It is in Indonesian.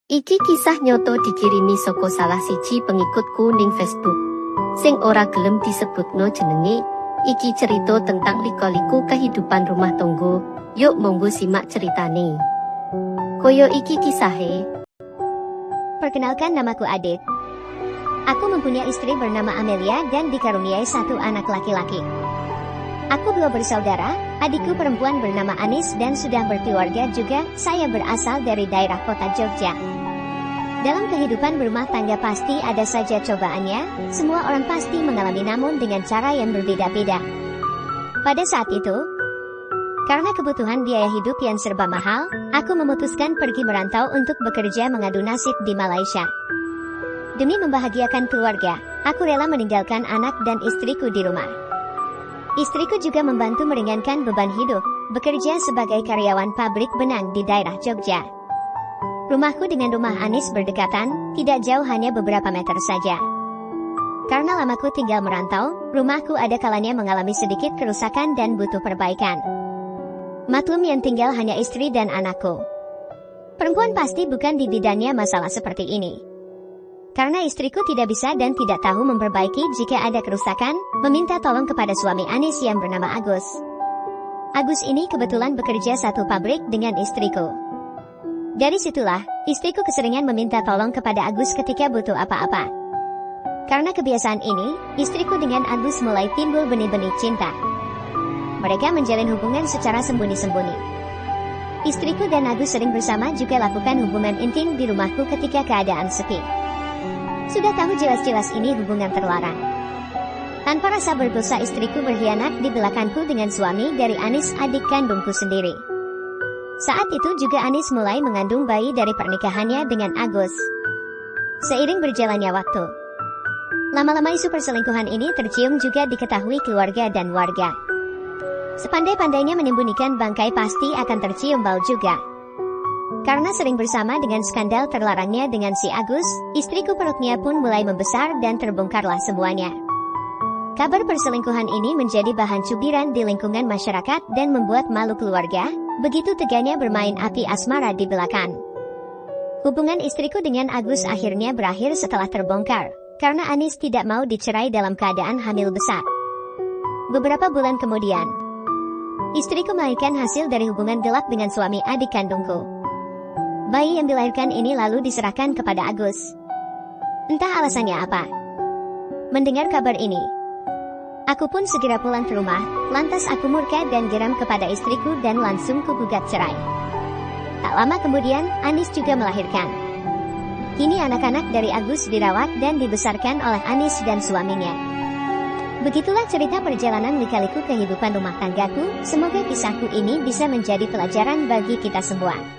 Iki kisah nyoto dikirimi saka salah siji pengikutku ning Facebook. Sing ora gelem disebutno jenenge, iki cerita tentang liku-liku kehidupan rumah tangga. Yuk monggo simak ceritane. Koyo iki kisahe. Perkenalkan, namaku Adit. Aku mempunyai istri bernama Amelia dan dikaruniai satu anak laki-laki. Aku dua bersaudara, adikku perempuan bernama Anis dan sudah berkeluarga juga. Saya berasal dari daerah kota Jogja. Dalam kehidupan berumah tangga pasti ada saja cobaannya, semua orang pasti mengalami namun dengan cara yang berbeda-beda. Pada saat itu, karena kebutuhan biaya hidup yang serba mahal, aku memutuskan pergi merantau untuk bekerja mengadu nasib di Malaysia. Demi membahagiakan keluarga, aku rela meninggalkan anak dan istriku di rumah. Istriku juga membantu meringankan beban hidup, bekerja sebagai karyawan pabrik benang di daerah Jogja. Rumahku dengan rumah Anis berdekatan, tidak jauh, hanya beberapa meter saja. Karena lamaku tinggal merantau, rumahku ada kalanya mengalami sedikit kerusakan dan butuh perbaikan. Maklum yang tinggal hanya istri dan anakku. Perempuan pasti bukan di bidangnya masalah seperti ini. Karena istriku tidak bisa dan tidak tahu memperbaiki jika ada kerusakan, meminta tolong kepada suami Anis yang bernama Agus. Agus ini kebetulan bekerja satu pabrik dengan istriku. Dari situlah, istriku keseringan meminta tolong kepada Agus ketika butuh apa-apa. Karena kebiasaan ini, istriku dengan Agus mulai timbul benih-benih cinta. Mereka menjalin hubungan secara sembunyi-sembunyi. Istriku dan Agus sering bersama juga lakukan hubungan intim di rumahku ketika keadaan sepi. Sudah tahu jelas-jelas ini hubungan terlarang. Tanpa rasa berdosa, istriku berkhianat di belakangku dengan suami dari Anis, adik kandungku sendiri. Saat itu juga Anis mulai mengandung bayi dari pernikahannya dengan Agus. Seiring berjalannya waktu, lama-lama isu perselingkuhan ini tercium juga diketahui keluarga dan warga. Sepandai-pandainya menyembunyikan bangkai pasti akan tercium bau juga. Karena sering bersama dengan skandal terlarangnya dengan si Agus, istriku perutnya pun mulai membesar dan terbongkarlah semuanya. Kabar perselingkuhan ini menjadi bahan cubiran di lingkungan masyarakat dan membuat malu keluarga, begitu teganya bermain api asmara di belakang. Hubungan istriku dengan Agus akhirnya berakhir setelah terbongkar, karena Anis tidak mau dicerai dalam keadaan hamil besar. Beberapa bulan kemudian, istriku melahirkan hasil dari hubungan gelap dengan suami adik kandungku. Bayi yang dilahirkan ini lalu diserahkan kepada Agus. Entah alasannya apa. Mendengar kabar ini, aku pun segera pulang ke rumah, lantas aku murka dan geram kepada istriku dan langsung kugugat cerai. Tak lama kemudian, Anis juga melahirkan. Kini anak-anak dari Agus dirawat dan dibesarkan oleh Anis dan suaminya. Begitulah cerita perjalanan lika-liku kehidupan rumah tanggaku. Semoga kisahku ini bisa menjadi pelajaran bagi kita semua.